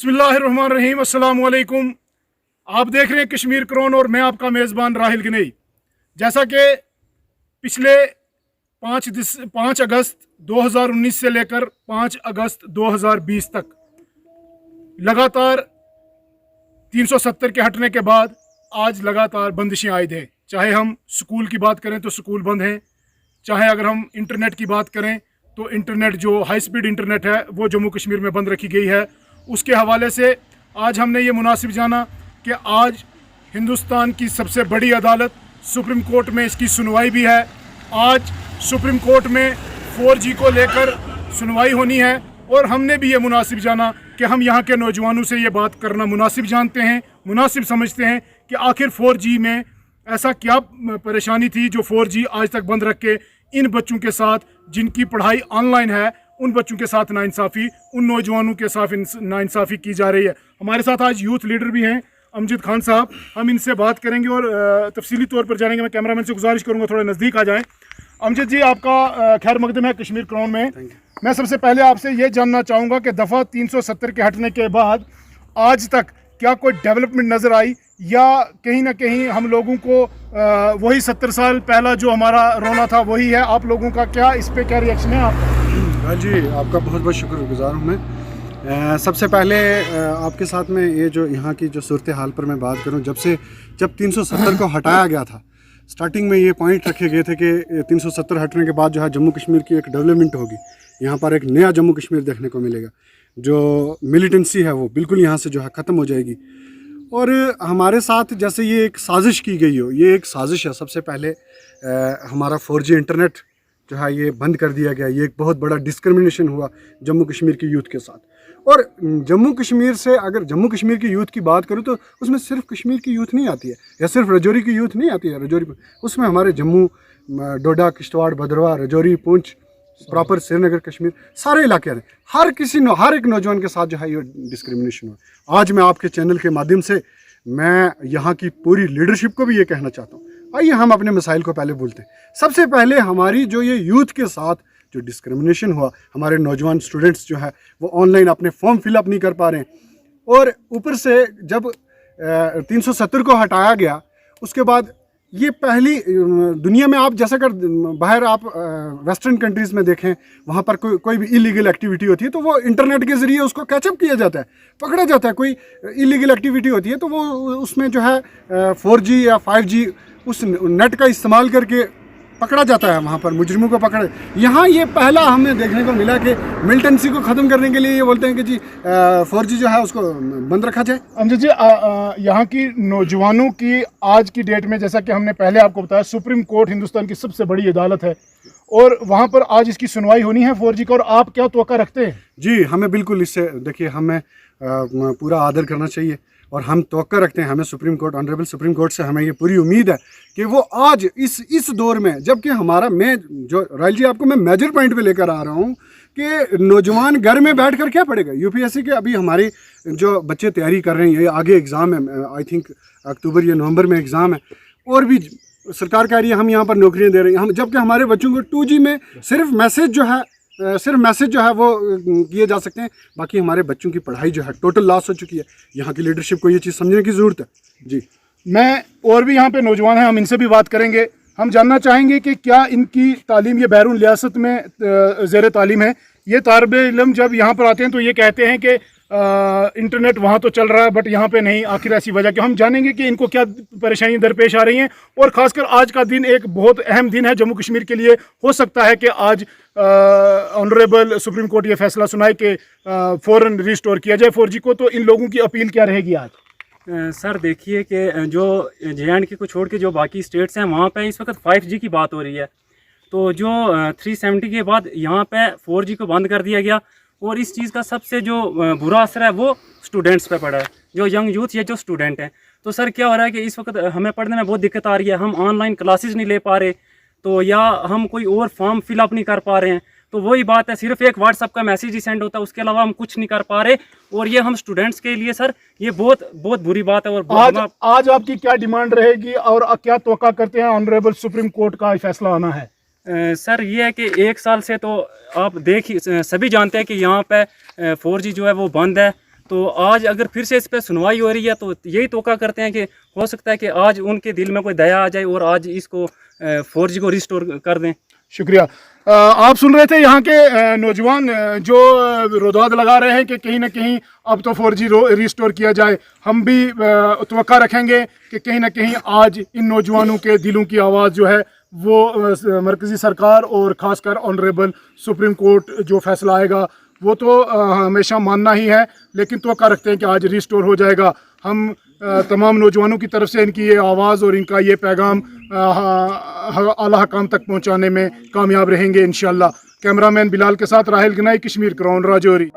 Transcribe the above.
बिस्मिल्लाहिर्रहमानिर्रहीम, अस्सलाम वालेकुम। आप देख रहे हैं कश्मीर क्रोन और मैं आपका मेज़बान राहिल गनई। जैसा कि पिछले 5 अगस्त 2019 से लेकर 5 अगस्त 2020 तक लगातार 370 के हटने के बाद आज लगातार बंदिशें आयद हैं। चाहे हम स्कूल की बात करें तो स्कूल बंद हैं, चाहे अगर हम इंटरनेट की बात करें तो इंटरनेट जो हाई स्पीड इंटरनेट है वो जम्मू कश्मीर में बंद रखी गई है। उसके हवाले से आज हमने ये मुनासिब जाना कि आज हिंदुस्तान की सबसे बड़ी अदालत सुप्रीम कोर्ट में इसकी सुनवाई भी है। आज सुप्रीम कोर्ट में 4G को लेकर सुनवाई होनी है और हमने भी ये मुनासिब जाना कि हम यहाँ के नौजवानों से ये बात करना मुनासिब जानते हैं, मुनासिब समझते हैं कि आखिर 4G में ऐसा क्या परेशानी थी जो 4G आज तक बंद रख के इन बच्चों के साथ जिनकी पढ़ाई ऑनलाइन है उन बच्चों के साथ नाइंसाफ़ी, उन नौजवानों के साथ नाइंसाफ़ी की जा रही है। हमारे साथ आज यूथ लीडर भी हैं अमजद खान साहब, हम इनसे बात करेंगे और तफसीली तौर पर जानेंगे। मैं कैमरामैन से गुजारिश करूंगा थोड़ा नज़दीक आ जाएं। अमजद जी, आपका खैर मकदम है कश्मीर क्राउन में। मैं सबसे पहले आपसे ये जानना चाहूँगा कि दफ़ा 370 के हटने के बाद आज तक क्या कोई डेवलपमेंट नज़र आई या कहीं ना कहीं हम लोगों को वही 70 साल पहला जो हमारा रोना था वही है? आप लोगों का क्या इस पर क्या रिएक्शन है आपका? हाँ जी, आपका बहुत बहुत शुक्रगुजार हूँ मैं। सबसे पहले आपके साथ में ये जो यहाँ की जो सूरत हाल पर मैं बात करूँ, जब 370 को हटाया गया था, स्टार्टिंग में ये पॉइंट रखे गए थे कि 370 हटने के बाद जो है जम्मू कश्मीर की एक डेवलपमेंट होगी, यहाँ पर एक नया जम्मू कश्मीर देखने को मिलेगा, जो मिलिटेंसी है वो बिल्कुल यहाँ से जो है ख़त्म हो जाएगी। और हमारे साथ जैसे ये एक साजिश की गई हो, ये एक साजिश है। सबसे पहले हमारा 4G इंटरनेट जो है ये बंद कर दिया गया, ये एक बहुत बड़ा डिस्क्रिमिनेशन हुआ जम्मू कश्मीर की यूथ के साथ। और जम्मू कश्मीर से अगर जम्मू कश्मीर की यूथ की बात करूँ तो उसमें सिर्फ कश्मीर की यूथ नहीं आती है या सिर्फ रजौरी की यूथ नहीं आती है। रजौरी उसमें हमारे जम्मू, डोडा, किश्तवाड़, भद्रवाह, रजौरी, पुंछ, प्रॉपर श्रीनगर, कश्मीर सारे इलाके हैं। हर एक नौजवान के साथ जो है ये डिस्क्रिमिनेशन हुआ। आज मैं आपके चैनल के माध्यम से मैं यहाँ की पूरी लीडरशिप को भी ये कहना चाहता हूँ, आइए हम अपने मसाइल को पहले बोलते हैं। सबसे पहले हमारी जो ये यूथ के साथ जो डिस्क्रिमिनेशन हुआ, हमारे नौजवान स्टूडेंट्स जो है वो ऑनलाइन अपने फॉर्म फिलअप नहीं कर पा रहे हैं। और ऊपर से जब 370 को हटाया गया उसके बाद ये पहली दुनिया में आप जैसा कर बाहर आप वेस्टर्न कंट्रीज़ में देखें, वहाँ पर कोई भी इलीगल एक्टिविटी होती है तो वो इंटरनेट के ज़रिए उसको कैचअप किया जाता है, पकड़ा जाता है। कोई इलीगल एक्टिविटी होती है तो वो उसमें जो है 4G या 5G उस नेट का इस्तेमाल करके पकड़ा जाता है, वहाँ पर मुजरिमों को पकड़े। यहाँ ये पहला हमें देखने को मिला कि मिलिटेंसी को ख़त्म करने के लिए ये बोलते हैं कि जी 4G जो है उसको बंद रखा जाए। अमजद जी, यहाँ की नौजवानों की आज की डेट में, जैसा कि हमने पहले आपको बताया, सुप्रीम कोर्ट हिंदुस्तान की सबसे बड़ी अदालत है और वहाँ पर आज इसकी सुनवाई होनी है 4G का, और आप क्या तवक्का रखते हैं? जी, हमें बिल्कुल इससे देखिए हमें पूरा आदर करना चाहिए और हम तवक्का रखते हैं। हमें supreme court, honourable supreme court से हमें ये पूरी उम्मीद है कि वो आज इस दौर में, जबकि हमारा मैं जो राइल जी आपको मैं मेजर पॉइंट पे लेकर आ रहा हूँ कि नौजवान घर में बैठ कर क्या पढ़ेगा। UPSC के अभी हमारे जो बच्चे तैयारी कर रहे हैं, ये आगे एग्ज़ाम है, आई थिंक अक्टूबर या नवंबर में एग्ज़ाम है, और भी सरकार कह रही है हम यहाँ पर नौकरियाँ दे रहे हैं, हम जबकि हमारे बच्चों को 2G में सिर्फ मैसेज जो है वो किए जा सकते हैं, बाकी हमारे बच्चों की पढ़ाई जो है टोटल लॉस हो चुकी है। यहाँ की लीडरशिप को ये चीज़ समझने की ज़रूरत है। जी, मैं और भी यहाँ पे नौजवान हैं, हम इनसे भी बात करेंगे। हम जानना चाहेंगे कि क्या इनकी तालीम ये बैरून रियासत में ज़ेर तालीम है? ये तालिब इल्म जब यहाँ पर आते हैं तो ये कहते हैं कि इंटरनेट वहाँ तो चल रहा है बट यहाँ पे नहीं, आखिर ऐसी वजह क्या? हम जानेंगे कि इनको क्या परेशानी दरपेश आ रही हैं। और ख़ासकर आज का दिन एक बहुत अहम दिन है जम्मू कश्मीर के लिए। हो सकता है कि आज ऑनरेबल सुप्रीम कोर्ट ये फैसला सुनाए कि फ़ौरन रिस्टोर किया जाए 4G को, तो इन लोगों की अपील क्या रहेगी आज? सर देखिए कि जो JNK को छोड़ के जो बाकी स्टेट्स हैं वहाँ पे इस वक्त 5G की बात हो रही है, तो जो 370 के बाद यहाँ पे 4G को बंद कर दिया गया और इस चीज़ का सबसे जो बुरा असर है वो स्टूडेंट्स पे पड़ा है, जो यंग यूथ या जो स्टूडेंट हैं। तो सर क्या हो रहा है कि इस वक्त हमें पढ़ने में बहुत दिक्कत आ रही है, हम ऑनलाइन क्लासेस नहीं ले पा रहे, तो या हम कोई और फॉर्म फिलअप नहीं कर पा रहे हैं। तो वही बात है, सिर्फ एक व्हाट्सअप का मैसेज ही सेंड होता है, उसके अलावा हम कुछ नहीं कर पा रहे। और ये हम स्टूडेंट्स के लिए सर ये बहुत बुरी बात है। और आज आपकी क्या डिमांड रहेगी और क्या तवक्का करते हैं ऑनरेबल सुप्रीम कोर्ट का फैसला आना है? सर ये है कि 1 साल से तो आप सभी जानते हैं कि यहाँ पे 4G जो है वो बंद है, تو آج اگر پھر سے اس پہ سنوائی ہو رہی ہے تو یہی توقع کرتے ہیں کہ ہو سکتا ہے کہ آج ان کے دل میں کوئی دیا آ جائے اور آج اس کو 4G کو ریسٹور کر دیں. شکریہ. آپ سن رہے تھے یہاں کے نوجوان جو رداد لگا رہے ہیں کہ کہیں نہ کہیں اب تو 4G ریسٹور کیا جائے. ہم بھی توقع رکھیں گے کہ کہیں نہ کہیں آج ان نوجوانوں کے دلوں کی آواز جو ہے وہ مرکزی سرکار اور خاص کر آنریبل سپریم کورٹ جو فیصلہ آئے گا وہ تو ہمیشہ ماننا ہی ہے، لیکن توقع رکھتے ہیں کہ آج ریسٹور ہو جائے گا. ہم تمام نوجوانوں کی طرف سے ان کی یہ آواز اور ان کا یہ پیغام اعلیٰ حکام تک پہنچانے میں کامیاب رہیں گے انشاءاللہ. کیمرہ مین بلال کے ساتھ راہل گنائی، کشمیر کراؤن، راجوری.